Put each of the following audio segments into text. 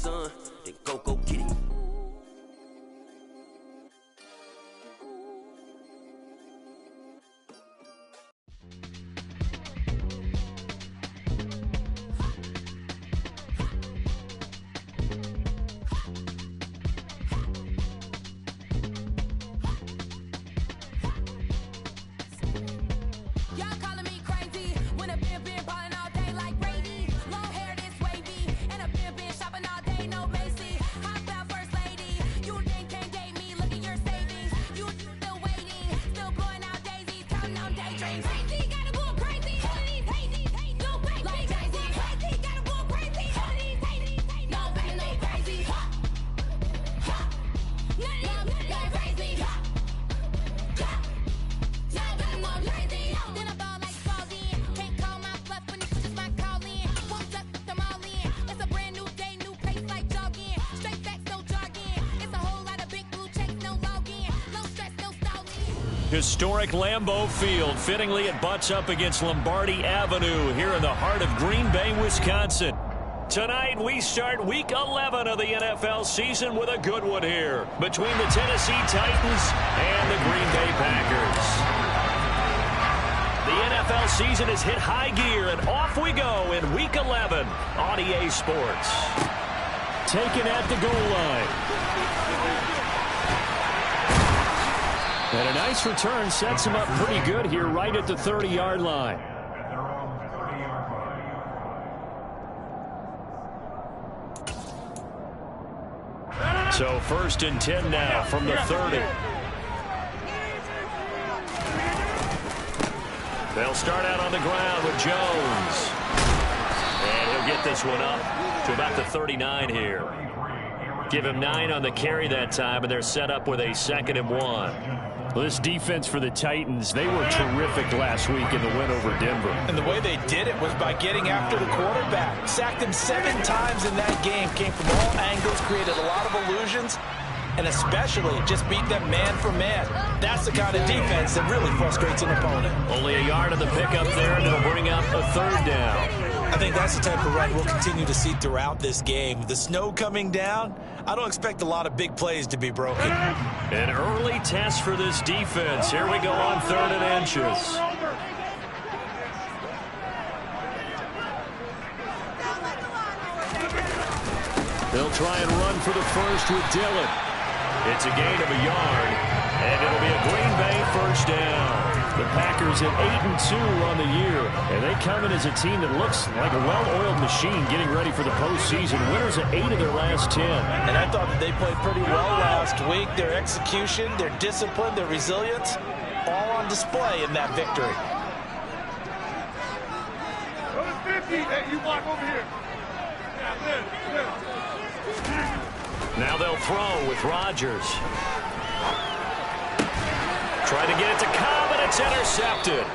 son, then go get it. Historic Lambeau Field. Fittingly, it butts up against Lombardi Avenue here in the heart of Green Bay, Wisconsin. Tonight, we start Week 11 of the NFL season with a good one here between the Tennessee Titans and the Green Bay Packers. The NFL season has hit high gear, and off we go in Week 11 on EA Sports. Taken at the goal line. And a nice return sets him up pretty good here right at the 30-yard line. So 1st and 10 now from the 30. They'll start out on the ground with Jones. And he'll get this one up to about the 39 here. Give him 9 on the carry that time, and they're set up with a 2nd and 1. Well, this defense for the Titans, they were terrific last week in the win over Denver. And the way they did it was by getting after the quarterback. Sacked him 7 times in that game. Came from all angles, created a lot of illusions, and especially just beat them man for man. That's the kind of defense that really frustrates an opponent. Only a yard of the pickup there, and it'll bring up a 3rd down. I think that's the type of run we'll continue to see throughout this game. With the snow coming down, I don't expect a lot of big plays to be broken. An early test for this defense. Here we go on 3rd and inches. They'll try and run for the first with Dillon. It's a gain of a yard, and it'll be a Green Bay 1st down. The Packers at 8-2 on the year, and they come in as a team that looks like a well-oiled machine getting ready for the postseason. Winners at 8 of their last 10. And I thought that they played pretty well last week. Their execution, their discipline, their resilience, all on display in that victory. 50, hey, you walk over here. Now they'll throw with Rodgers. Try to get it to Cobb, and it's intercepted.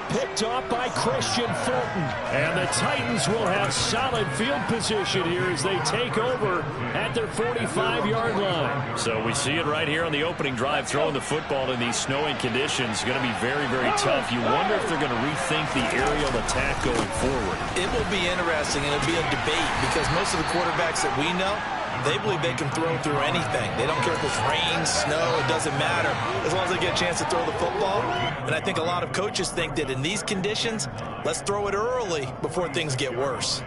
Picked off by Christian Fulton. And the Titans will have solid field position here as they take over at their 45-yard line. So we see it right here on the opening drive, throwing the football in these snowing conditions. Going to be very, very tough. You wonder if they're going to rethink the aerial attack going forward. It will be interesting, and it'll be a debate because most of the quarterbacks that we know, they believe they can throw through anything. They don't care if it's rain, snow, it doesn't matter, as long as they get a chance to throw the football. And I think a lot of coaches think that in these conditions, let's throw it early before things get worse.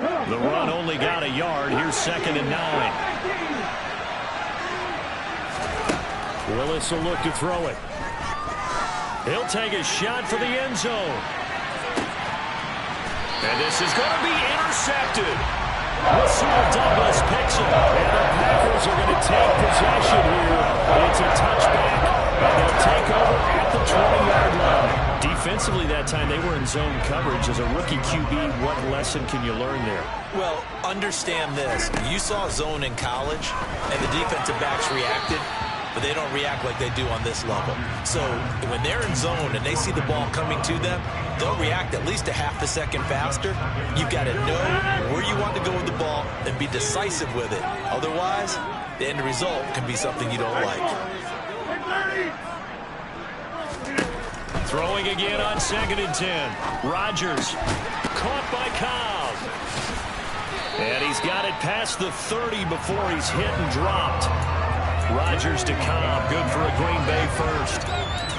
The run only got a yard. Here's 2nd and 9. Willis will look to throw it. He'll take a shot for the end zone. And this is going to be intercepted. Rasul Douglas picks it up, and the Packers are going to take possession here. It's a touchback, and they'll take over at the 20-yard line. Defensively that time, they were in zone coverage. As a rookie QB, what lesson can you learn there? Well, understand this. You saw zone in college, and the defensive backs reacted, but they don't react like they do on this level. So when they're in zone and they see the ball coming to them, they'll react at least a half a second faster. You've got to know where you want to go with the ball and be decisive with it. Otherwise, the end result can be something you don't like. Throwing throwing again on 2nd and 10. Rodgers caught by Cobb. And he's got it past the 30 before he's hit and dropped. Rodgers to Cobb, good for a Green Bay first.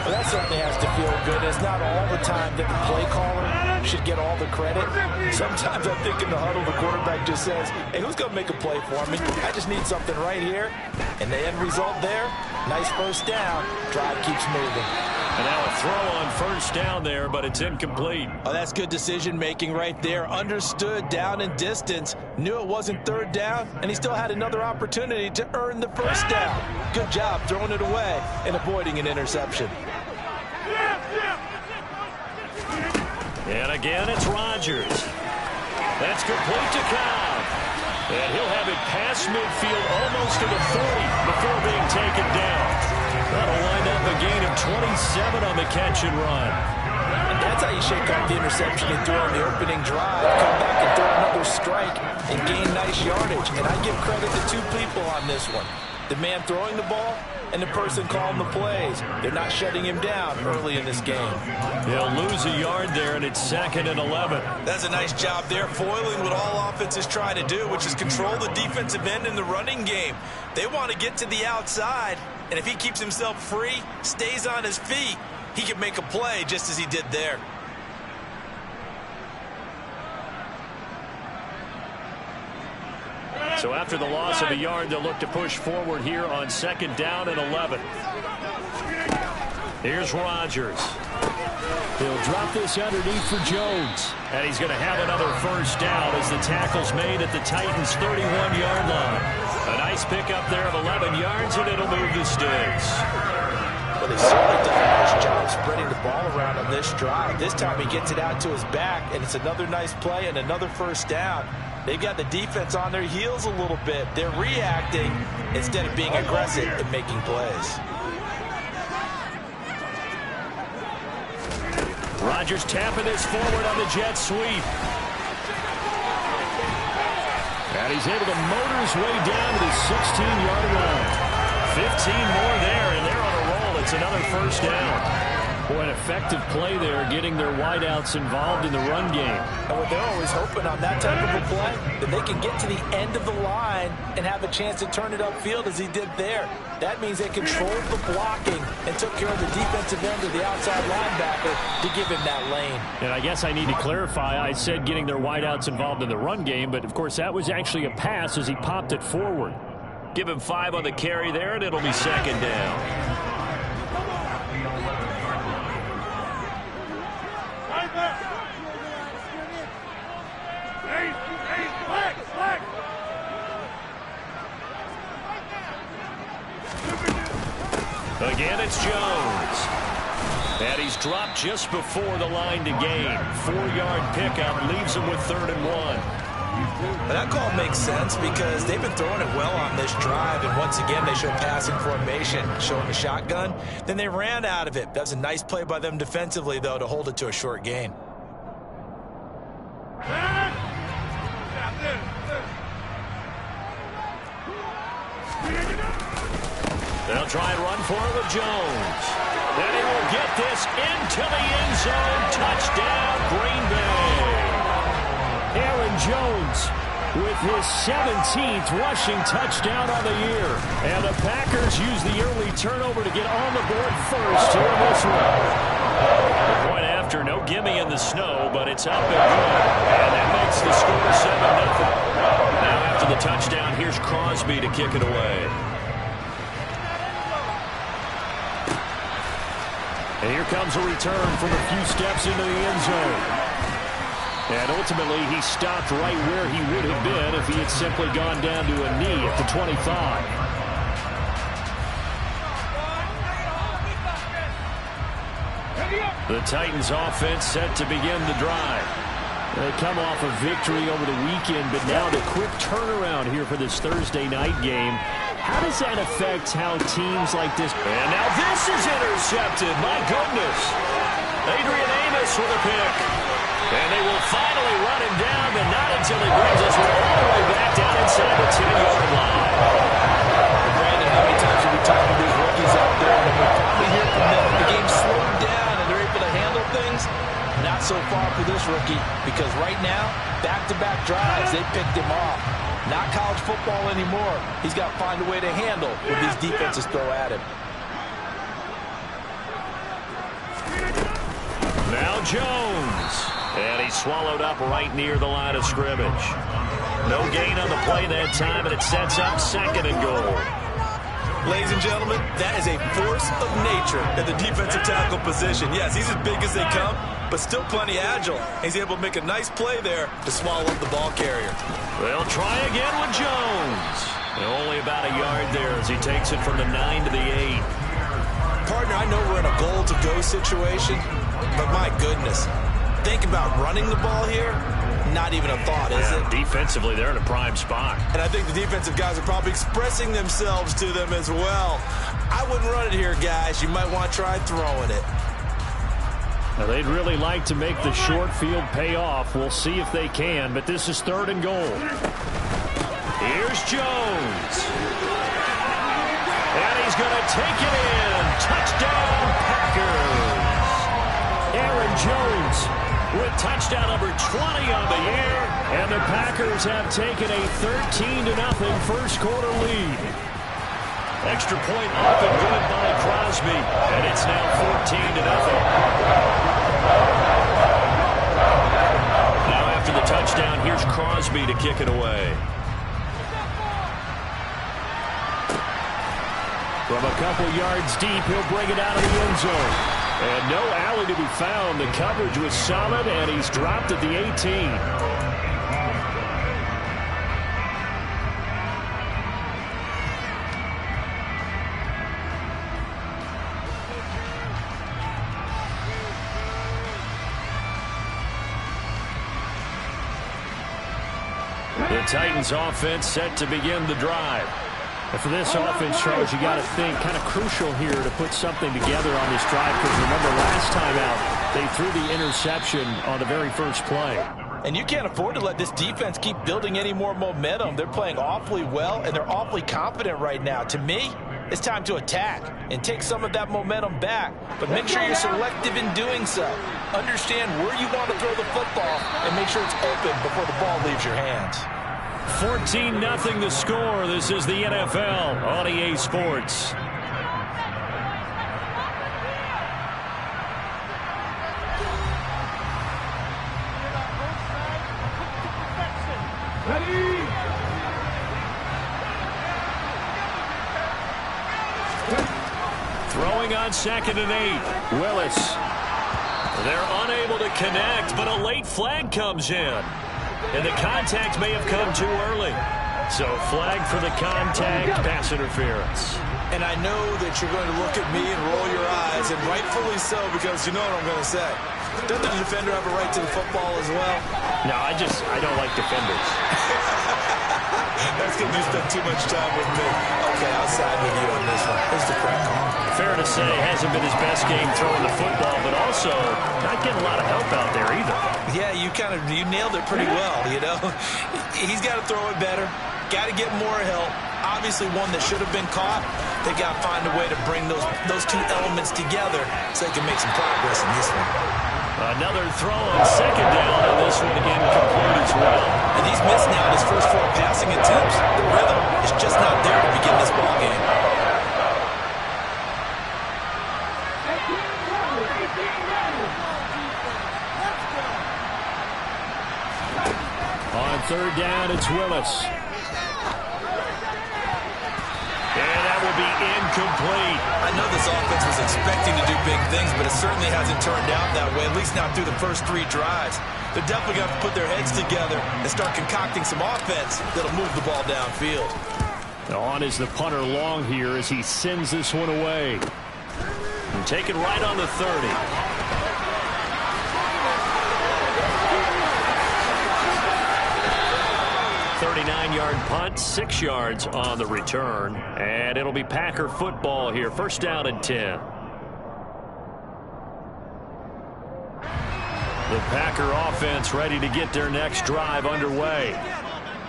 Well, that certainly has to feel good. It's not all the time that the play caller should get all the credit. Sometimes I think in the huddle, the quarterback just says, hey, who's going to make a play for me? I just need something right here. And the end result there, nice first down. Drive keeps moving. And now a throw on first down there, but it's incomplete. Oh, that's good decision-making right there. Understood down and distance. Knew it wasn't third down, and he still had another opportunity to earn the first down. Good job throwing it away and avoiding an interception. And again, it's Rodgers. That's complete to Cobb. And he'll have it past midfield almost to the 40 before being taken down. That'll wind up a gain of 27 on the catch and run. And that's how you shake off the interception you threw on the opening drive. Come back and throw another strike and gain nice yardage. And I give credit to two people on this one. The man throwing the ball and the person calling the plays. They're not shutting him down early in this game. He'll lose a yard there, and it's 2nd and 11. That's a nice job there, foiling what all offenses try to do, which is control the defensive end in the running game. They want to get to the outside, and if he keeps himself free, stays on his feet, he can make a play just as he did there. So after the loss of a yard, they'll look to push forward here on 2nd down and 11. Here's Rodgers. He'll drop this underneath for Jones. And he's going to have another first down as the tackle's made at the Titans' 31-yard line. A nice pickup there of 11 yards, and it'll move the sticks. Well, they certainly done a nice job spreading the ball around on this drive. This time he gets it out to his back, and it's another nice play and another first down. They've got the defense on their heels a little bit. They're reacting instead of being aggressive and making plays. Rodgers tapping this forward on the jet sweep. And he's able to motor his way down to the 16-yard line. 15 more there, and they're on a roll. It's another first down. Boy, an effective play there, getting their wideouts involved in the run game. And what they're always hoping on that type of a play, that they can get to the end of the line and have a chance to turn it upfield as he did there. That means they controlled the blocking and took care of the defensive end of the outside linebacker to give him that lane. And I guess I need to clarify, I said getting their wideouts involved in the run game, but of course that was actually a pass as he popped it forward. Give him 5 on the carry there, and it'll be 2nd down. Again, it's Jones. And he's dropped just before the line to gain. 4-yard pickup leaves him with 3rd and 1. That call makes sense because they've been throwing it well on this drive, and once again they show passing formation, showing the shotgun. Then they ran out of it. That's a nice play by them defensively, though, to hold it to a short gain. They'll try and run for it with Jones. And he will get this into the end zone. Touchdown, Green Bay. Aaron Jones with his 17th rushing touchdown on the year. And the Packers use the early turnover to get on the board first here in this one. The point after, no gimme in the snow, but it's up and good. And that makes the score 7-0. Now after the touchdown, here's Crosby to kick it away. And here comes a return from a few steps into the end zone. And ultimately, he stopped right where he would have been if he had simply gone down to a knee at the 25. The Titans offense set to begin the drive. They come off a victory over the weekend, but now the quick turnaround here for this Thursday night game. How does that affect how teams like this... And now this is intercepted. My goodness. Adrian Amos with a pick. And they will finally run him down, but not until he brings us all the way back down inside the 10-yard line. Brandon, how many times have we talked to these rookies out there? And we'll probably hear from them. The game slowed down, and they're able to handle so far for this rookie because right now, back-to-back drives, they picked him off. Not college football anymore. He's got to find a way to handle what these defenses throw at him. Now Jones. And he's swallowed up right near the line of scrimmage. No gain on the play that time, and it sets up 2nd and goal. Ladies and gentlemen, that is a force of nature at the defensive tackle position. Yes, he's as big as they come, but still plenty agile. He's able to make a nice play there to swallow up the ball carrier. They'll try again with Jones. And only about a yard there as he takes it from the 9 to the 8. Partner, I know we're in a goal-to-go situation, but my goodness, think about running the ball here. Not even a thought, is it? Defensively, they're in a prime spot. And I think the defensive guys are probably expressing themselves to them as well. I wouldn't run it here, guys. You might want to try throwing it. Now, they'd really like to make the short field pay off. We'll see if they can, but this is 3rd and goal. Here's Jones. And he's going to take it in. Touchdown, Packers. Aaron Jones with touchdown number 20 on the year, and the Packers have taken a 13-0 first quarter lead. Extra point up and good by Crosby, and it's now 14-0. Now after the touchdown, here's Crosby to kick it away. From a couple yards deep, he'll bring it out of the end zone. And no alley to be found. The coverage was solid, and he's dropped at the 18. The Titans offense set to begin the drive. And for this offense, Charles, you got to think kind of crucial here to put something together on this drive because remember last time out, they threw the interception on the very first play. And you can't afford to let this defense keep building any more momentum. They're playing awfully well, and they're awfully confident right now. To me, it's time to attack and take some of that momentum back. But make sure you're selective in doing so. Understand where you want to throw the football and make sure it's open before the ball leaves your hands. 14-0 the score. This is the NFL on EA Sports. Ready? Throwing on 2nd and 8. Willis. They're unable to connect, but a late flag comes in. And the contact may have come too early. So flag for the contact, pass interference. And I know that you're going to look at me and roll your eyes, and rightfully so, because you know what I'm going to say. Doesn't the defender have a right to the football as well? No, I don't like defenders. That's because you spent too much time with me. Okay, I'll side with you on this one. Here's the correct call. Fair to say, hasn't been his best game throwing the football, but also not getting a lot of help out there either. Yeah, you nailed it pretty well, you know. He's got to throw it better. Got to get more help. Obviously one that should have been caught. They got to find a way to bring those two elements together so they can make some progress in this one. Another throw on 2nd down, and this one incomplete as well. And he's missed now his first 4 passing attempts. The rhythm is just not there to begin this ball game. On 3rd down, it's Willis. And that will be incomplete. I know this offense was expecting to do big things, but it certainly hasn't turned out that way, at least not through the first 3 drives. They're definitely going to put their heads together and start concocting some offense that'll move the ball downfield. On is the punter Long here as he sends this one away. And take it right on the 30. 39-yard punt, 6 yards on the return. And it'll be Packer football here. 1st down and 10. The Packer offense ready to get their next drive underway.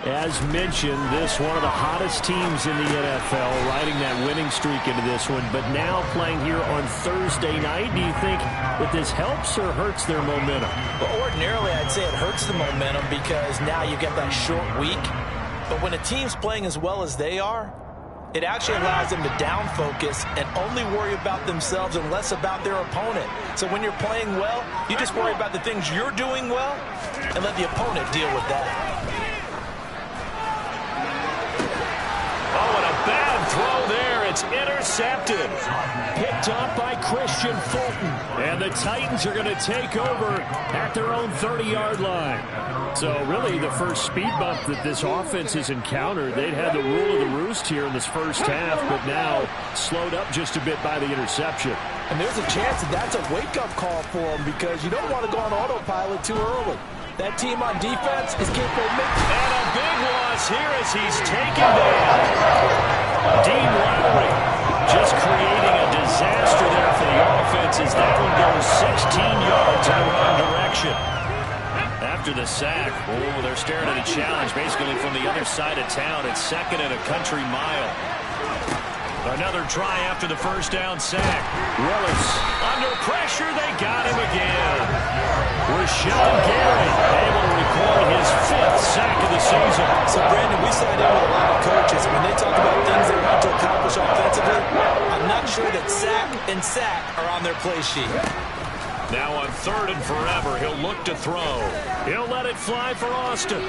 As mentioned, this one of the hottest teams in the NFL, riding that winning streak into this one, but now playing here on Thursday night. Do you think that this helps or hurts their momentum? Well, ordinarily, I'd say it hurts the momentum because now you get that short week. But when a team's playing as well as they are, it actually allows them to down focus and only worry about themselves and less about their opponent. So when you're playing well, you just worry about the things you're doing well and let the opponent deal with that. Oh, and a bad throw there. It's intercepted. Picked off by Christian Fulton. And the Titans are going to take over at their own 30-yard line. So really the first speed bump that this offense has encountered, they'd had the rule of the roost here in this first half, but now slowed up just a bit by the interception. And there's a chance that that's a wake-up call for them because you don't want to go on autopilot too early. That team on defense is capable of making... And a big loss here as he's taken down. Dean Lowry just creating a disaster there for the offense as that one goes 16 yards in the wrong direction. After the sack, oh, they're staring at a challenge basically from the other side of town. It's second and a country mile. Another try after the first down sack. Willis under pressure. They got him again. Rashawn Gary able to record his 5th sack of the season. So, Brandon, we sat in with a lot of coaches. When they talk about things they want to accomplish offensively, I'm not sure that sack and sack are on their play sheet. Now on 3rd and forever, he'll look to throw. He'll let it fly for Austin.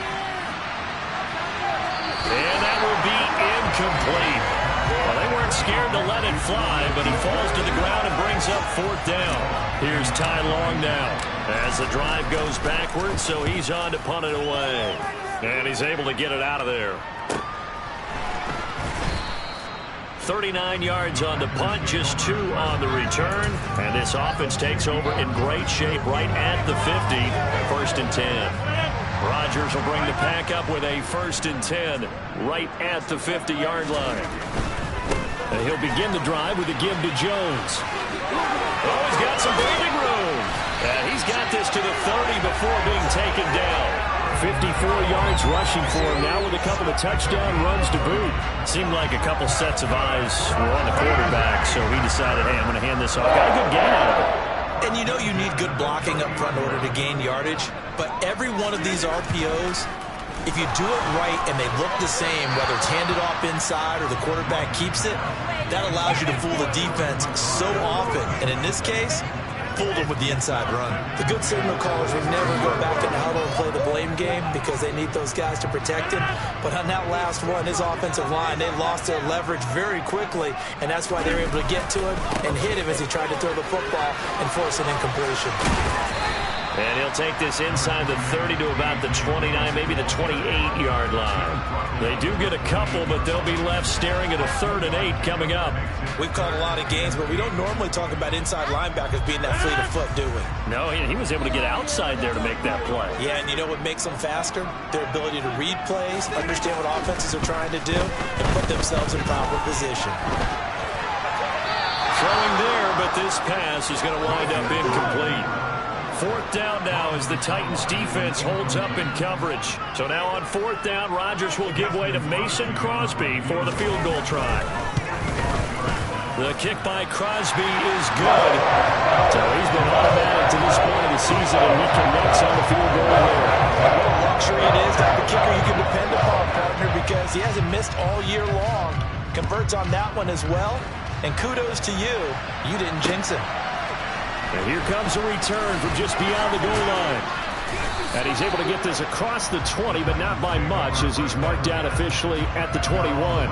And that will be incomplete. Well, they weren't scared to let it fly, but he falls to the ground and brings up 4th down. Here's Ty Long now as the drive goes backwards, so he's on to punt it away. And he's able to get it out of there. 39 yards on the punt, just 2 on the return. And this offense takes over in great shape right at the 50. 1st and 10. Rodgers will bring the pack up with a 1st and 10 right at the 50-yard line. And he'll begin the drive with a give to Jones. Oh, he's got some breathing room. And he's got this to the 30 before being taken down. 54 yards rushing for him now with a couple of touchdown runs to boot. Seemed like a couple sets of eyes were on the quarterback, so he decided, hey, I'm going to hand this off. Got a good gain out of it. And you know you need good blocking up front in order to gain yardage, but every one of these RPOs, if you do it right and they look the same, whether it's handed off inside or the quarterback keeps it, that allows you to fool the defense so often. And in this case, fooled them with the inside run. The good signal callers would never go back in the huddle and play the blame game because they need those guys to protect him. But on that last one, his offensive line, they lost their leverage very quickly, and that's why they were able to get to him and hit him as he tried to throw the football and force an incompletion. And he'll take this inside the 30 to about the 29, maybe the 28-yard line. They do get a couple, but they'll be left staring at a 3rd and 8 coming up. We've caught a lot of games, but we don't normally talk about inside linebackers being that fleet of foot, do we? No, he was able to get outside there to make that play. Yeah, and you know what makes them faster? Their ability to read plays, understand what offenses are trying to do, and put themselves in proper position. Throwing there, but this pass is going to wind up incomplete. 4th down now as the Titans defense holds up in coverage. So now on 4th down, Rodgers will give way to Mason Crosby for the field goal try. The kick by Crosby is good. So he's been automatic to this point of the season, and he connects on the field goal here. What a luxury it is to have a kicker you can depend upon, partner, because he hasn't missed all year long. Converts on that one as well, and kudos to you. You didn't jinx him. And here comes a return from just beyond the goal line. And he's able to get this across the 20, but not by much as he's marked down officially at the 21.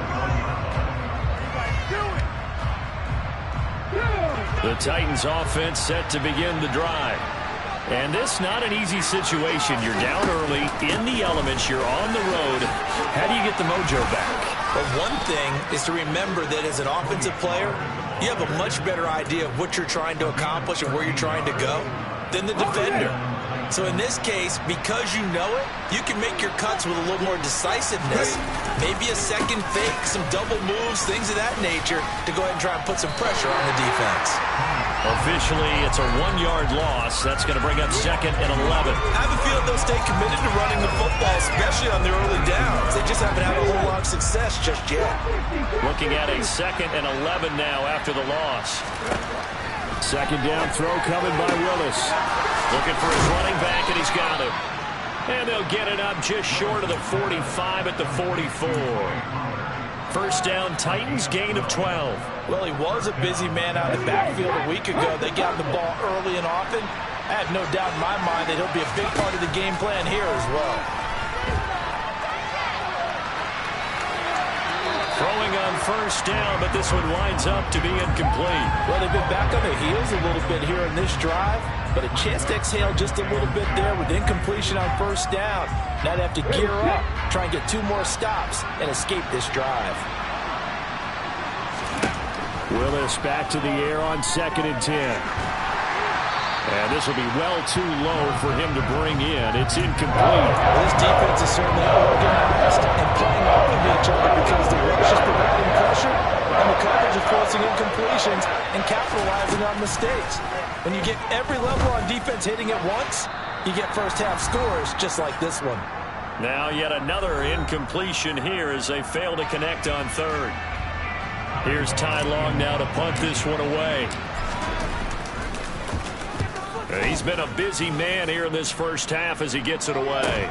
The Titans offense set to begin the drive. And this not an easy situation. You're down early, in the elements, you're on the road. How do you get the mojo back? Well, one thing is to remember that as an offensive player, you have a much better idea of what you're trying to accomplish and where you're trying to go than the defender. So in this case, because you know it, you can make your cuts with a little more decisiveness. Maybe a second fake, some double moves, things of that nature to go ahead and try and put some pressure on the defense. Officially, it's a 1-yard loss. That's going to bring up 2nd and 11. I have a feeling they'll stay committed to running the football, especially on their early downs. They just haven't had a whole lot of success just yet. Looking at a 2nd and 11 now after the loss. 2nd down throw coming by Willis. Looking for his running back, and he's got it. And they'll get it up just short of the 45 at the 44. First down, Titans, gain of 12. Well, he was a busy man out of the backfield a week ago. They got the ball early and often. I have no doubt in my mind that he'll be a big part of the game plan here as well. Throwing on first down, but this one winds up to be incomplete. Well, they've been back on their heels a little bit here in this drive, but a chance to exhale just a little bit there with incompletion on first down. Now they have to gear up, try and get 2 more stops, and escape this drive. Willis back to the air on 2nd and 10. And this will be well too low for him to bring in. It's incomplete. Well, this defense is certainly organized and playing off of each other because the rush is providing pressure and the coverage is forcing incompletions and capitalizing on mistakes. When you get every level on defense hitting at once, you get first-half scores just like this one. Now yet another incompletion here as they fail to connect on 3rd. Here's Ty Long now to punt this one away. He's been a busy man here in this first half as he gets it away.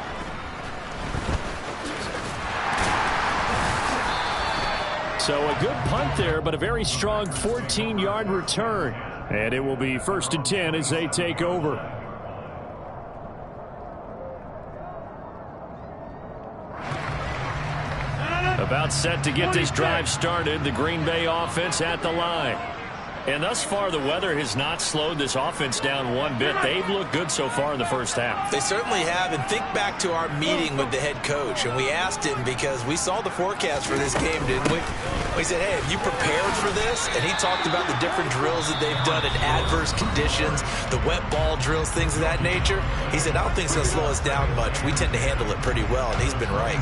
So a good punt there, but a very strong 14-yard return. And it will be 1st and 10 as they take over. About set to get this drive started. The Green Bay offense at the line. And thus far, the weather has not slowed this offense down one bit. They've looked good so far in the first half. They certainly have. And think back to our meeting with the head coach. And we asked him because we saw the forecast for this game, didn't we? We said, hey, have you prepared for this? And he talked about the different drills that they've done in adverse conditions, the wet ball drills, things of that nature. He said, I don't think it's going to slow us down much. We tend to handle it pretty well, and he's been right.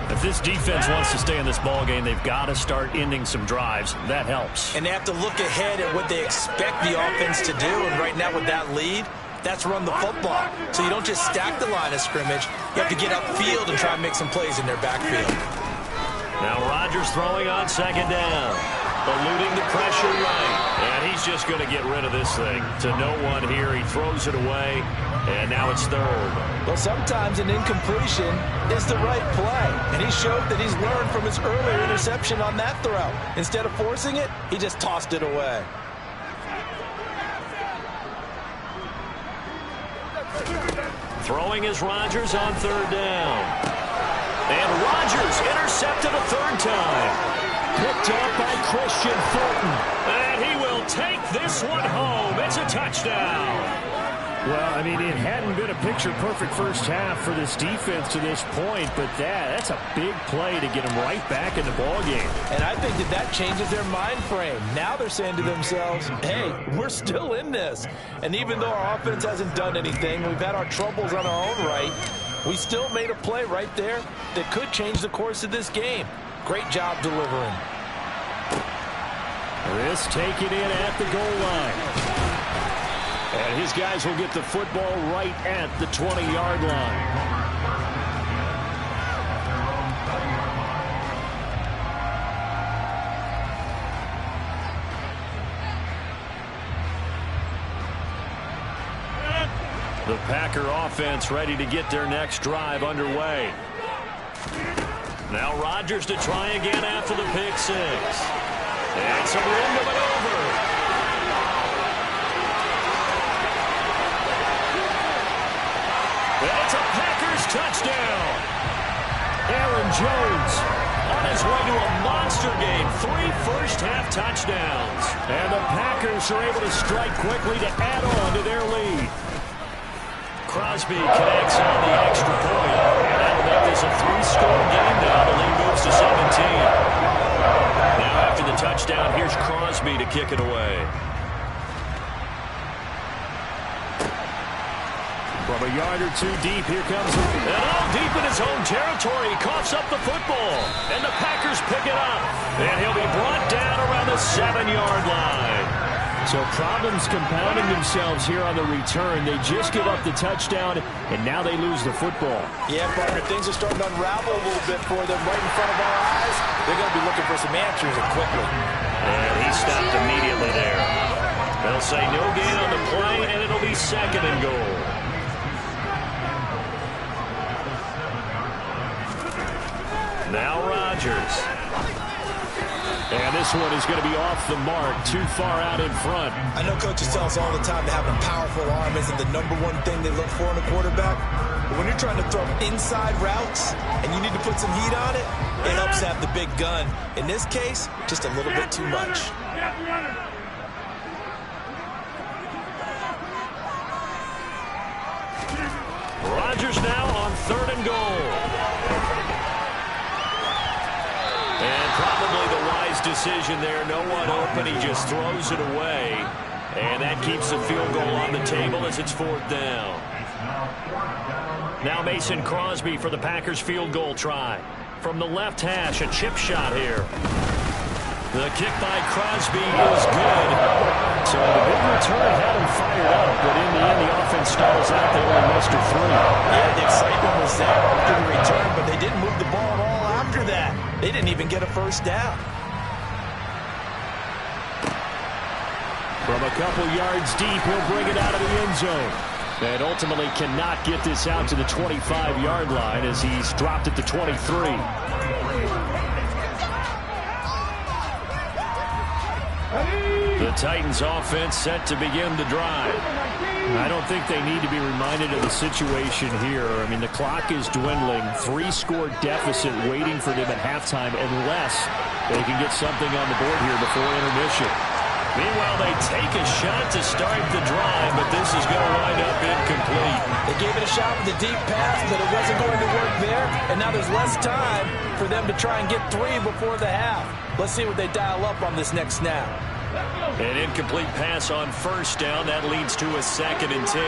If this defense wants to stay in this ballgame, they've got to start ending some drives. That helps. And they have to look ahead at what they expect the offense to do. And right now with that lead, that's run the football. So you don't just stack the line of scrimmage. You have to get upfield and try and make some plays in their backfield. Now Rodgers throwing on 2nd down. Eluding the pressure right. And he's just going to get rid of this thing. To no one here. He throws it away. And now it's 3rd. Well, sometimes an incompletion is the right play. And he showed that he's learned from his earlier interception on that throw. Instead of forcing it, he just tossed it away. Throwing is Rodgers on 3rd down. And Rodgers intercepted a 3rd time. Picked up by Christian Fulton. And he will take this one home. It's a touchdown. Well, I mean, it hadn't been a picture-perfect first half for this defense to this point, but that's a big play to get them right back in the ballgame. And I think that changes their mind frame. Now they're saying to themselves, hey, we're still in this. And even though our offense hasn't done anything, we've had our troubles on our own right, we still made a play right there that could change the course of this game. Great job delivering. This taken in at the goal line. And his guys will get the football right at the 20-yard line. The Packer offense ready to get their next drive underway. Now Rodgers to try again after the pick six. And some room to maneuver. It's a Packers touchdown. Aaron Jones on his way to a monster game. 3 first-half touchdowns. And the Packers are able to strike quickly to add on to their lead. Crosby connects on the extra point. And that'll make this a 3-score game now. The lead moves to 17. Now after the touchdown, here's Crosby to kick it away. From a yard or two deep, here comes and all deep in his own territory. He coughs up the football, and the Packers pick it up. And he'll be brought down around the 7-yard line. So problems compounding themselves here on the return. They just give up the touchdown, and now they lose the football. Yeah, partner, things are starting to unravel a little bit for them right in front of our eyes. They're going to be looking for some answers, and quickly. And he stopped immediately there. They'll say no gain on the play, and it'll be 2nd and goal. Now Rodgers. And this one is going to be off the mark, too far out in front. I know coaches tell us all the time that having a powerful arm isn't the #1 thing they look for in a quarterback. But when you're trying to throw inside routes and you need to put some heat on it, it helps have the big gun. In this case, just a little bit too much. Rodgers now on 3rd and goal. And probably the wise decision there. No one open. He just throws it away. And that keeps the field goal on the table as it's 4th down. Now Mason Crosby for the Packers field goal try. From the left hash, a chip shot here. The kick by Crosby is good. So the big return had him fired up, but in the end, the offense stalls out. They only muster 3. Yeah, the excitement was there after the return, but they didn't move the ball at all after that. They didn't even get a 1st down. From a couple yards deep, he'll bring it out of the end zone. And ultimately cannot get this out to the 25-yard line as he's dropped at the 23. The Titans offense set to begin the drive. I don't think they need to be reminded of the situation here. I mean, the clock is dwindling. 3-score deficit waiting for them at halftime unless they can get something on the board here before intermission. Meanwhile, they take a shot to start the drive, but this is going to wind up incomplete. They gave it a shot with a deep pass, but it wasn't going to work there. And now there's less time for them to try and get 3 before the half. Let's see what they dial up on this next snap. An incomplete pass on 1st down. That leads to a 2nd and 10.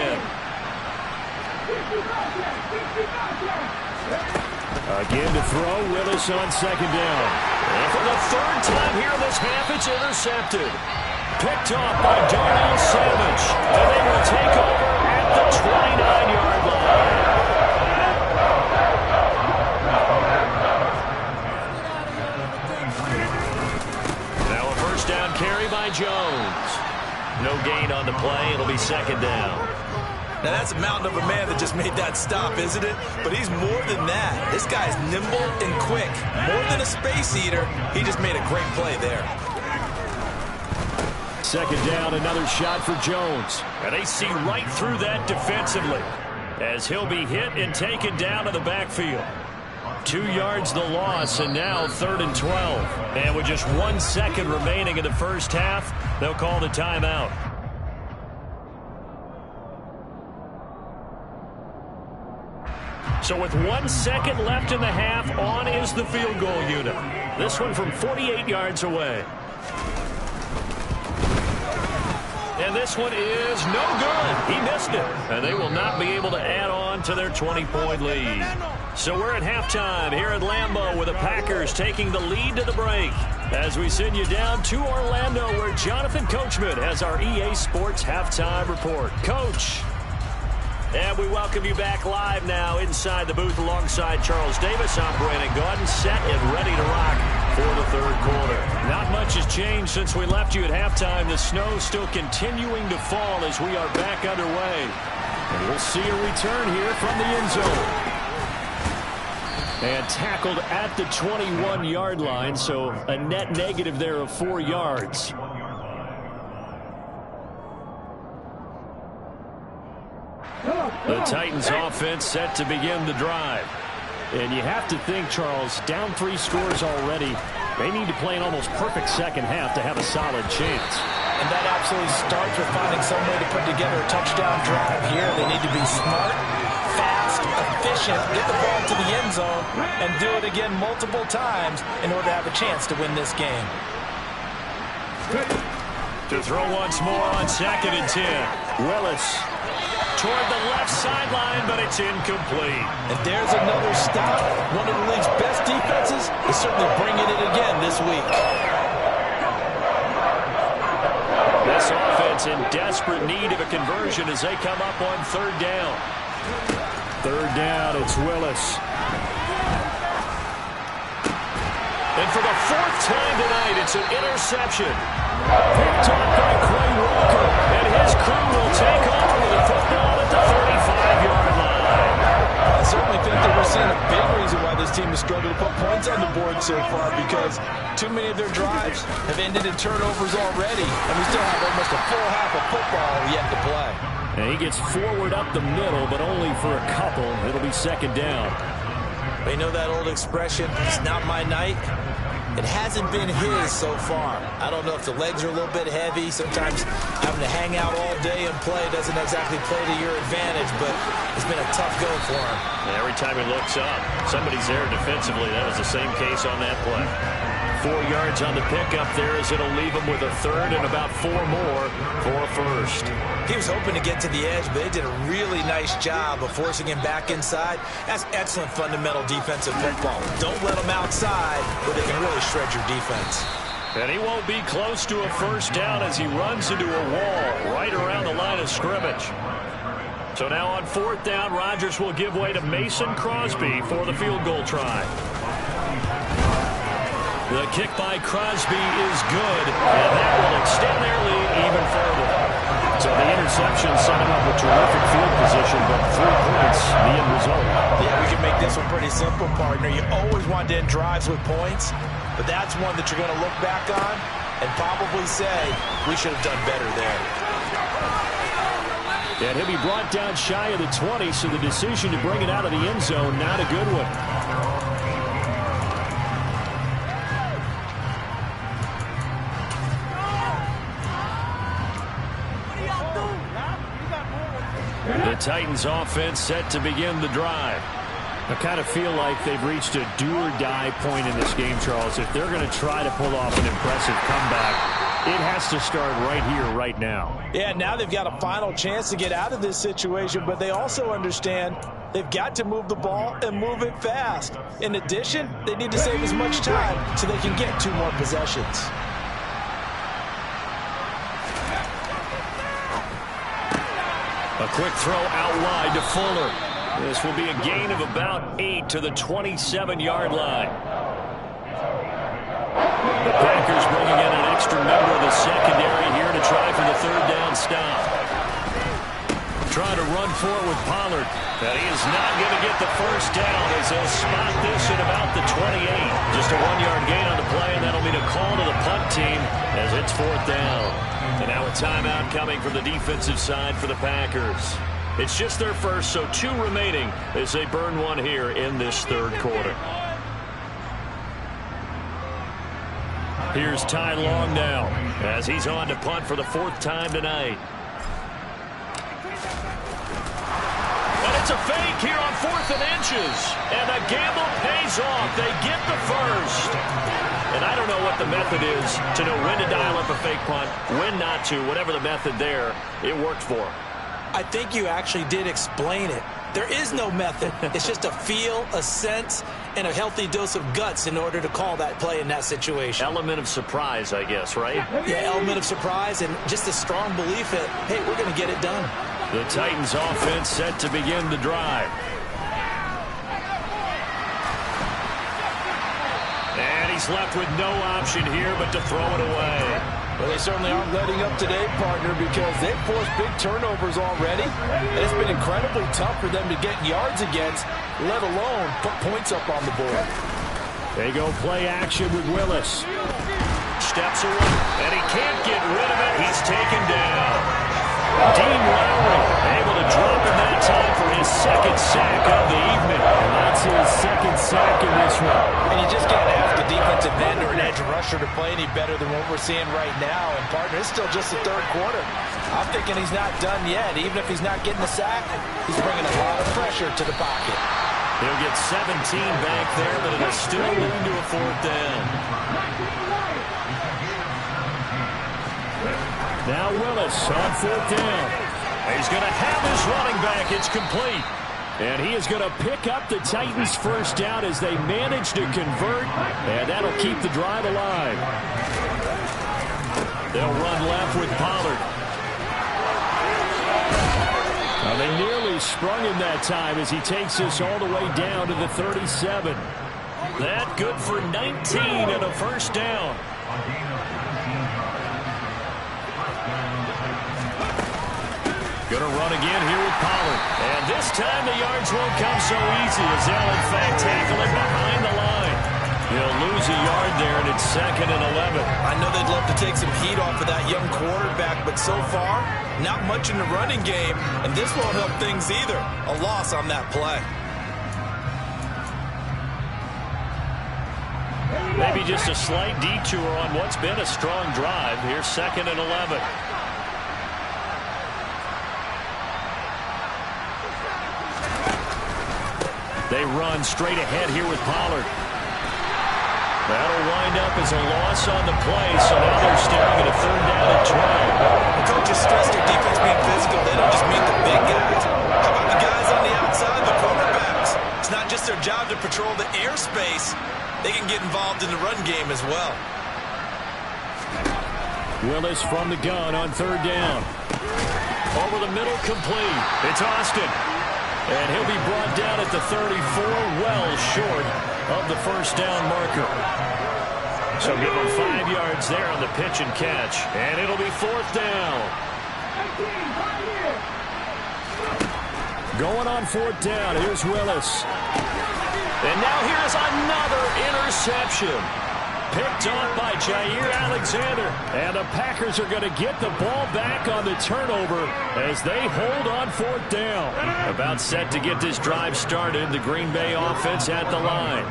Again to throw. Willis on 2nd down. And for the 3rd time here in this half, it's intercepted. Picked off by Darnell Savage. And they will take over at the 29-yard line. Now a 1st down carry by Jones. No gain on the play. It'll be 2nd down. Now that's a mountain of a man that just made that stop, isn't it? But he's more than that. This guy's nimble and quick. More than a space eater, he just made a great play there. 2nd down, another shot for Jones. And they see right through that defensively as he'll be hit and taken down to the backfield. 2 yards the loss, and now 3rd and 12. And with just 1 second remaining in the 1st half, they'll call the timeout. So with 1 second left in the half, on is the field goal unit. This one from 48 yards away. And this one is no good. He missed it. And they will not be able to add on to their 20-point lead. So we're at halftime here at Lambeau with the Packers taking the lead to the break. As we send you down to Orlando where Jonathan Coachman has our EA Sports Halftime Report. Coach. And we welcome you back live now inside the booth alongside Charles Davis. I'm Brandon Gaudin, set and ready to rock for the 3rd quarter. Not much has changed since we left you at halftime. The snow still continuing to fall as we are back underway. And we'll see a return here from the end zone. And tackled at the 21-yard line, so a net negative there of 4 yards. The Titans offense set to begin the drive. And you have to think, Charles, down 3 scores already. They need to play an almost perfect 2nd half to have a solid chance. And that absolutely starts with finding some way to put together a touchdown drive here. They need to be smart, fast, efficient, get the ball to the end zone, and do it again multiple times in order to have a chance to win this game. To throw once more on 2nd and 10. Willis toward the left sideline, but it's incomplete. And there's another stop. One of the league's best defenses is certainly bringing it again this week. This offense in desperate need of a conversion as they come up on third down. Third down, it's Willis. And for the fourth time tonight, it's an interception. Picked up by Quay Walker, and his crew will take over with the football at the 35-yard line. I certainly think that we're seeing a big reason why this team has struggled to put points on the board so far, because too many of their drives have ended in turnovers already, and we still have almost a full half of football yet to play. And he gets forward up the middle, but only for a couple. It'll be second down. You know that old expression, it's not my night? It hasn't been his so far. I don't know if the legs are a little bit heavy. Sometimes having to hang out all day and play doesn't exactly play to your advantage, but it's been a tough go for him. And every time he looks up, somebody's there defensively. That was the same case on that play. 4 yards on the pickup there as it'll leave him with a third and about 4 more for a first. He was hoping to get to the edge, but they did a really nice job of forcing him back inside. That's excellent fundamental defensive football. Don't let them outside where they can really shred your defense. And he won't be close to a first down as he runs into a wall right around the line of scrimmage. So now on fourth down, Rodgers will give way to Mason Crosby for the field goal try. The kick by Crosby is good, and that will extend their lead even further. So the interception setting up a terrific field position, but 3 points, the end result. Yeah, we can make this one pretty simple, partner. You always want to end drives with points, but that's one that you're going to look back on and probably say, we should have done better there. And he'll be brought down shy of the 20, so the decision to bring it out of the end zone, not a good one. The Titans offense set to begin the drive. I kind of feel like they've reached a do-or-die point in this game, Charles. If they're going to try to pull off an impressive comeback, it has to start right here, right now. Yeah, now they've got a final chance to get out of this situation, but they also understand they've got to move the ball and move it fast. In addition, they need to save as much time so they can get 2 more possessions. A quick throw out wide to Fuller. This will be a gain of about 8 to the 27-yard line. The Packers bringing in an extra member of the secondary here to try for the third down stop. Trying to run forward with Pollard. But he is not going to get the first down as they'll spot this at about the 28. Just a 1-yard gain on the play, and that'll be a call to the punt team as it's fourth down. And now a timeout coming from the defensive side for the Packers. It's just their first, so 2 remaining as they burn 1 here in this third quarter. Here's Ty Long now as he's on to punt for the 4th time tonight. And it's a fake here on 4th and inches. And the gamble pays off. They get the first. And I don't know what the method is to know when to dial up a fake punt, when not to. Whatever the method there, it worked for him. I think you actually did explain it. There is no method. It's just a feel, a sense, and a healthy dose of guts in order to call that play in that situation. Element of surprise, I guess, right? Yeah, element of surprise and just a strong belief that, hey, we're going to get it done. The Titans offense set to begin the drive. And he's left with no option here but to throw it away. Well, they certainly aren't letting up today, partner, because they've forced big turnovers already. And it's been incredibly tough for them to get yards against, let alone put points up on the board. They go play action with Willis. Steps away, and he can't get rid of it. He's taken down. Dean Lowry able to drop him that time for his 2nd sack of the evening. And that's his 2nd sack in this one. And you just can't ask a defensive end or an edge rusher to play any better than what we're seeing right now. And, partner, it's still just the 3rd quarter. I'm thinking he's not done yet. Even if he's not getting the sack, he's bringing a lot of pressure to the pocket. He'll get 17 back there, but it'll still lead to a 4th down. Now Willis on 4th down. He's going to have his running back. It's complete. And he is going to pick up the Titans' first down as they manage to convert. And that'll keep the drive alive. They'll run left with Pollard. Well, they nearly sprung him that time as he takes this all the way down to the 37. That good for 19 and a first down. Going to run again here with Pollard. And this time the yards won't come so easy as they'll in fact tackle it behind the line. He'll lose a yard there, and it's 2nd and 11. I know they'd love to take some heat off of that young quarterback, but so far, not much in the running game, and this won't help things either. A loss on that play. Maybe just a slight detour on what's been a strong drive. Here's 2nd and 11. They run straight ahead here with Pollard. That'll wind up as a loss on the play, so now they're staring at a 3rd down and 12. The coaches stress their defense being physical. They don't just mean the big guys. How about the guys on the outside, the quarterbacks? It's not just their job to patrol the airspace. They can get involved in the run game as well. Willis from the gun on 3rd down. Over the middle, complete. It's Austin. And he'll be brought down at the 34, well short of the first down marker. So give him 5 yards there on the pitch and catch. And it'll be 4th down. Going on 4th down, here's Willis. And now here's another interception. Picked off by Jair Alexander. And the Packers are going to get the ball back on the turnover as they hold on 4th down. About set to get this drive started, the Green Bay offense at the line.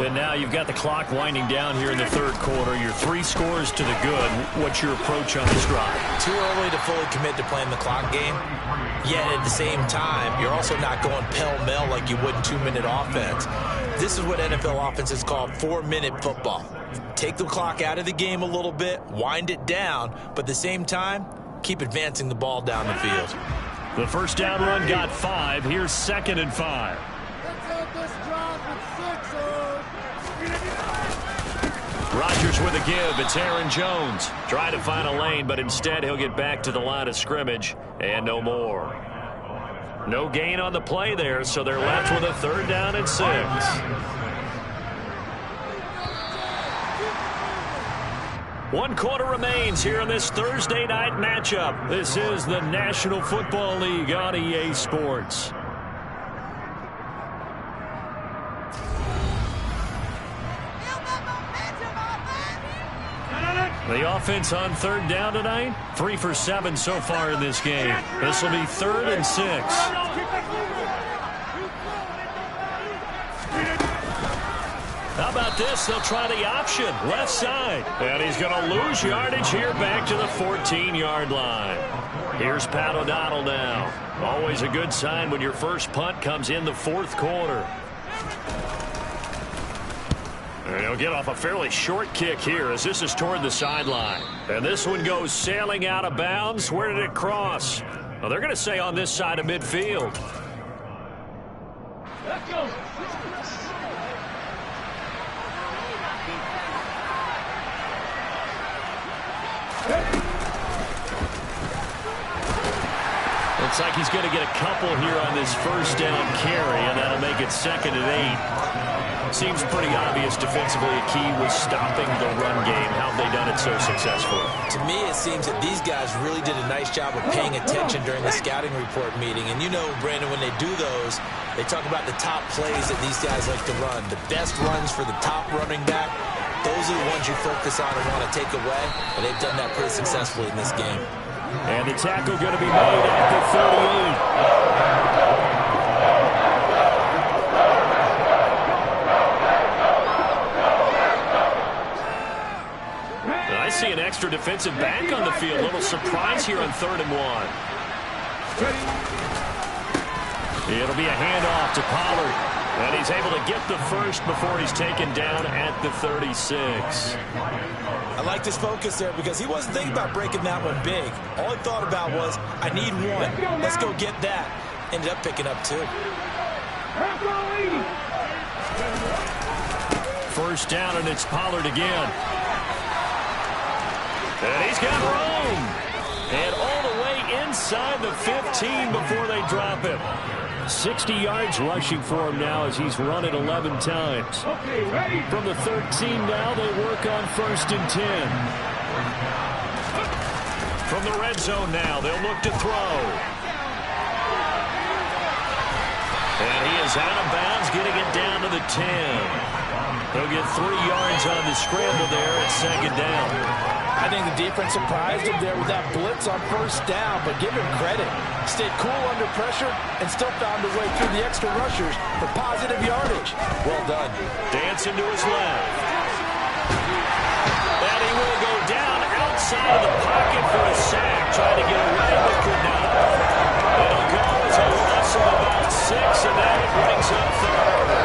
And now you've got the clock winding down here in the 3rd quarter. You're 3 scores to the good. What's your approach on this drive? Too early to fully commit to playing the clock game. Yet at the same time, you're also not going pell-mell like you would in 2-minute offense. This is what NFL offenses call 4-minute football. Take the clock out of the game a little bit, wind it down, but at the same time, keep advancing the ball down the field. The first down run got 5. Here's 2nd and 5. Rodgers with a give. It's Aaron Jones. Try to find a lane, but instead he'll get back to the line of scrimmage and no more. No gain on the play there, so they're left with a 3rd down and 6. One quarter remains here in this Thursday night matchup. This is the National Football League on EA Sports. The offense on 3rd down tonight, 3 for 7 so far in this game. This will be 3rd and 6. How about this? They'll try the option, left side. And he's going to lose yardage here back to the 14-yard line. Here's Pat O'Donnell now. Always a good sign when your first punt comes in the 4th quarter. And he'll get off a fairly short kick here as this is toward the sideline. And this one goes sailing out of bounds. Where did it cross? Well, they're going to say on this side of midfield. Let's go. Looks like he's going to get a couple here on this first down carry, and that'll make it 2nd and 8. Seems pretty obvious defensively a key was stopping the run game. How have they done it so successfully? To me, it seems that these guys really did a nice job of paying attention during the scouting report meeting. And you know, Brandon, when they do those, they talk about the top plays that these guys like to run. The best runs for the top running back, those are the ones you focus on and want to take away. And they've done that pretty successfully in this game. And the tackle going to be made at the 38. I see an extra defensive back on the field. A little surprise here on 3rd and 1. It'll be a handoff to Pollard. And he's able to get the first before he's taken down at the 36. I like this focus there because he wasn't thinking about breaking that one big. All he thought about was, I need one. Let's go get that. Ended up picking up 2. First down, and it's Pollard again. And he's got room. And all the way inside the 15 before they drop him. 60 yards rushing for him now as he's run it 11 times. From the 13 now, they work on 1st and 10. From the red zone now, they'll look to throw. And he is out of bounds, getting it down to the 10. He'll get 3 yards on the scramble there at 2nd down. I think the defense surprised him there with that blitz on 1st down, but give him credit. Stayed cool under pressure and still found a way through the extra rushers for positive yardage. Well done. Dancing to his left. And he will go down outside of the pocket for a sack. Trying to get away, but could not. It'll go as a loss of about 6, and now it brings up 3rd.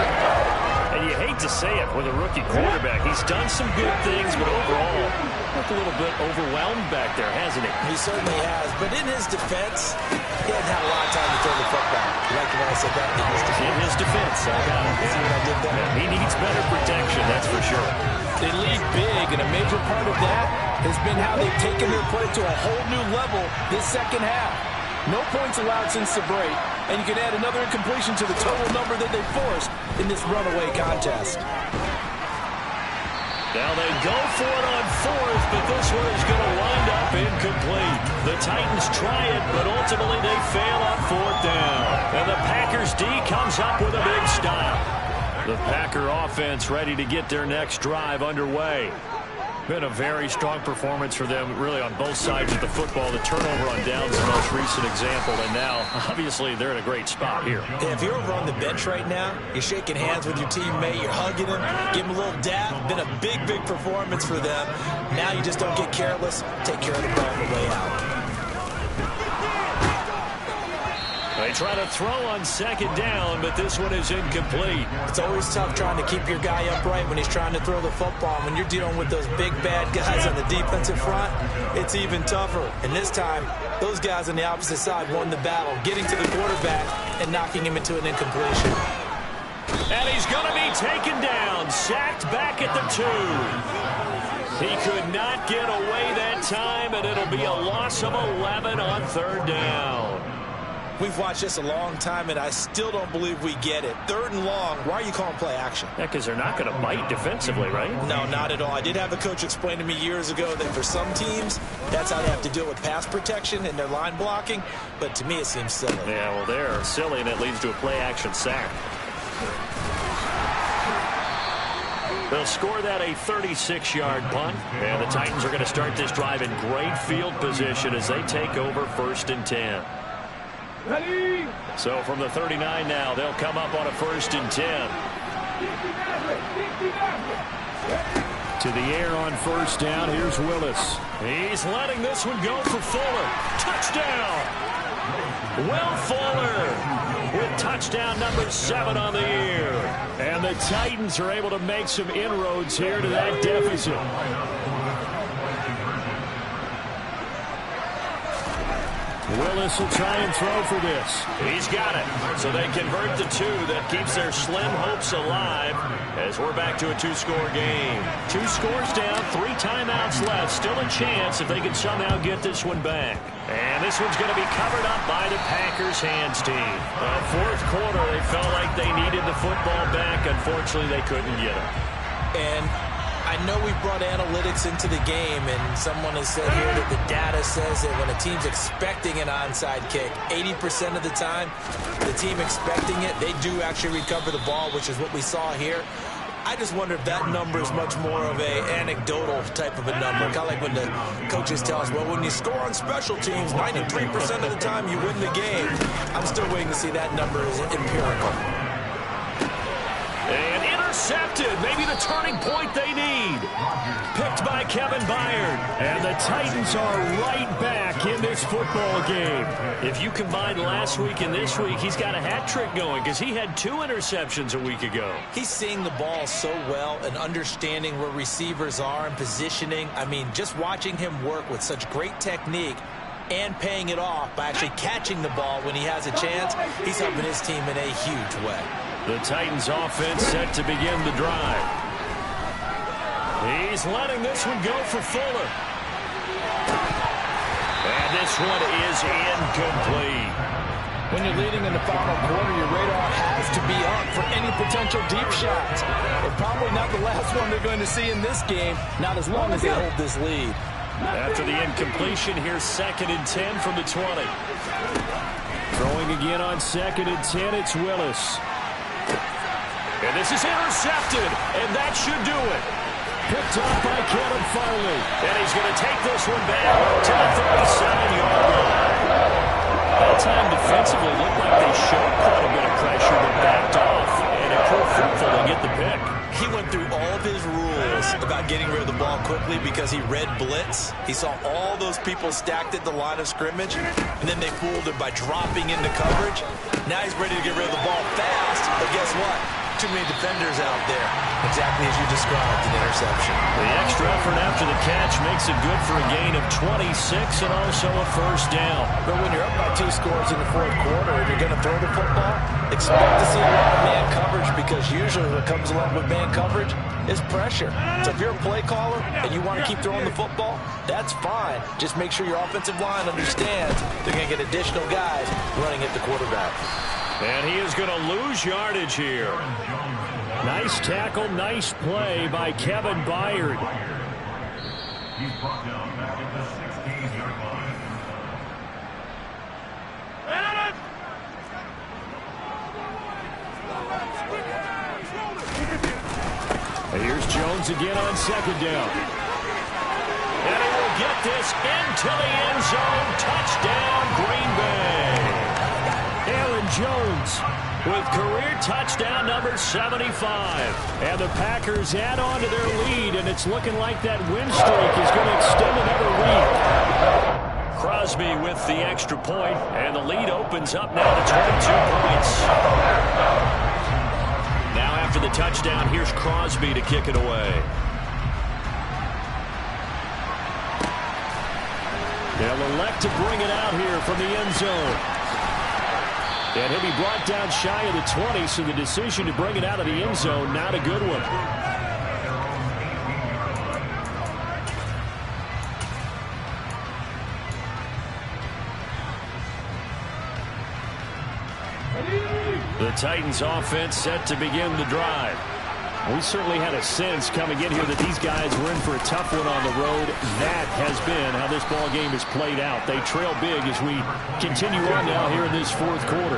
And you hate to say it with a rookie quarterback. He's done some good things, but overall, looked a little bit overwhelmed back there, hasn't he? He certainly has. But in his defense, he hasn't had a lot of time to throw the football. You like the way I said that? In his defense, I got it. See what I did there? Yeah, he needs better protection, that's for sure. They lead big, and a major part of that has been how they've taken their play to a whole new level this second half. No points allowed since the break, and you can add another incompletion to the total number that they forced in this runaway contest. Now they go for it on 4th, but this one is going to wind up incomplete. The Titans try it, but ultimately they fail on 4th down. And the Packers D comes up with a big stop. The Packer offense ready to get their next drive underway. Been a very strong performance for them, really, on both sides of the football. The turnover on downs is the most recent example, and now, obviously, they're in a great spot here. Yeah, if you're over on the bench right now, you're shaking hands with your teammate, you're hugging him, give him a little dab. Been a big, big performance for them. Now you just don't get careless. Take care of the ball on the way out. They try to throw on 2nd down, but this one is incomplete. It's always tough trying to keep your guy upright when he's trying to throw the football. When you're dealing with those big, bad guys on the defensive front, it's even tougher. And this time, those guys on the opposite side won the battle, getting to the quarterback and knocking him into an incompletion. And he's going to be taken down, sacked back at the 2. He could not get away that time, and it'll be a loss of 11 on 3rd down. We've watched this a long time, and I still don't believe we get it. 3rd and long, why are you calling play action? Yeah, because they're not going to bite defensively, right? No, not at all. I did have a coach explain to me years ago that for some teams, that's how they have to do it with pass protection and their line blocking. But to me, it seems silly. Yeah, well, they're silly, and it leads to a play action sack. They'll score that a 36-yard punt, and the Titans are going to start this drive in great field position as they take over 1st and 10. Ready? So from the 39 now, they'll come up on a 1st and 10. To the air on 1st down, here's Willis. He's letting this one go for Fuller. Touchdown! Will Fuller with touchdown number 7 on the year. And the Titans are able to make some inroads here to that deficit. Willis will try and throw for this. He's got it. So they convert the 2. That keeps their slim hopes alive as we're back to a 2-score game. 2 scores down, 3 timeouts left. Still a chance if they can somehow get this one back. And this one's going to be covered up by the Packers hands team. 4th quarter, they felt like they needed the football back. Unfortunately, they couldn't get it. And I know we brought analytics into the game, and someone has said here that the data says that when a team's expecting an onside kick, 80% of the time, the team expecting it, they do actually recover the ball, which is what we saw here. I just wonder if that number is much more of a anecdotal type of a number. Kind of like when the coaches tell us, well, when you score on special teams, 93% of the time you win the game. I'm still waiting to see that number is empirical. And intercepted. Maybe the turning point they need. Picked by Kevin Byard. And the Titans are right back in this football game. If you combine last week and this week, he's got a hat trick going because he had 2 interceptions a week ago. He's seeing the ball so well and understanding where receivers are and positioning. I mean, just watching him work with such great technique and paying it off by actually catching the ball when he has a chance, he's helping his team in a huge way. The Titans offense set to begin the drive. He's letting this one go for Fuller. this one is incomplete. When you're leading in the final quarter, your radar has to be up for any potential deep shots. And probably not the last one they're going to see in this game, not as long as they hold this lead. After the incompletion, here's 2nd and 10 from the 20. Throwing again on 2nd and 10, it's Willis. And this is intercepted, and that should do it. Picked up by Caleb Farley. And he's going to take this one back to the 37-yard line. That time defensively looked like they showed quite a bit of pressure but backed off, and it proved fruitful to get the pick. He went through all of his rules about getting rid of the ball quickly because he read blitz. He saw all those people stacked at the line of scrimmage, and then they fooled him by dropping into coverage. Now he's ready to get rid of the ball fast, but guess what? Too many defenders out there. Exactly as you described, an interception. The extra effort after the catch makes it good for a gain of 26 and also a first down. But when you're up by 2 scores in the 4th quarter and you're going to throw the football, expect to see a lot of man coverage, because usually what comes along with man coverage is pressure. So if you're a play caller and you want to keep throwing the football, that's fine. Just make sure your offensive line understands they're going to get additional guys running at the quarterback. And he is going to lose yardage here. Nice tackle, nice play by Kevin Byard. He's brought down back at the 16-yard line. And here's Jones again on 2nd down. And he will get this into the end zone. Touchdown, Green Bay. Aaron Jones with career touchdown number 75. And the Packers add on to their lead, and it's looking like that win streak is going to extend another week. Crosby with the extra point, and the lead opens up now to 22 points. Now after the touchdown, here's Crosby to kick it away. They'll elect to bring it out here from the end zone. And he'll be brought down shy of the 20, so the decision to bring it out of the end zone, not a good one. The Titans offense set to begin the drive. We certainly had a sense coming in here that these guys were in for a tough one on the road. That has been how this ball game has played out. They trail big as we continue on now here in this 4th quarter.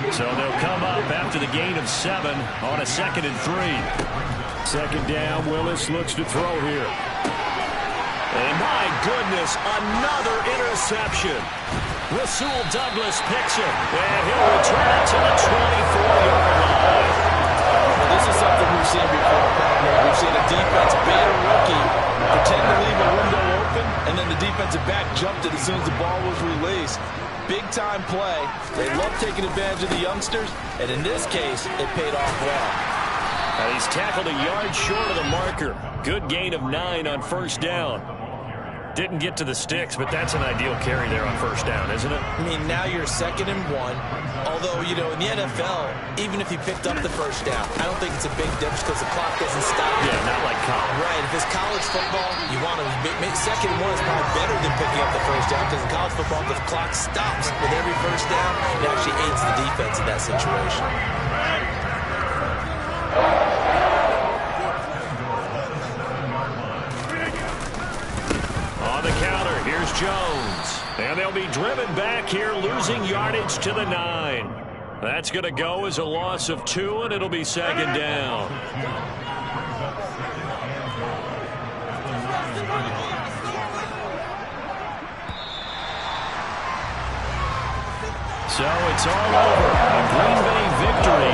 So they'll come up after the gain of 7 on a 2nd and 3. 2nd down, Willis looks to throw here. And my goodness, another interception. Rasul Douglas picks it, and he'll return it to the 24-yard line. This is something we've seen before. We've seen a defense bait a rookie, pretend to leave a window open, and then the defensive back jumped it as soon as the ball was released. Big-time play. They love taking advantage of the youngsters, and in this case, it paid off well. And he's tackled a yard short of the marker. Good gain of 9 on 1st down. Didn't get to the sticks, but that's an ideal carry there on 1st down, isn't it? I mean, now you're 2nd and 1. Although, you know, in the NFL, even if you picked up the 1st down, I don't think it's a big difference because the clock doesn't stop. Yeah, not like college. Right. If it's college football, you want to make 2nd and 1 is probably better than picking up the 1st down, because in college football, the clock stops with every 1st down. It actually aids the defense in that situation. On the counter, here's Jones. And they'll be driven back here, losing yardage to the 9. That's going to go as a loss of 2, and it'll be 2nd down. So it's all over. A Green Bay victory,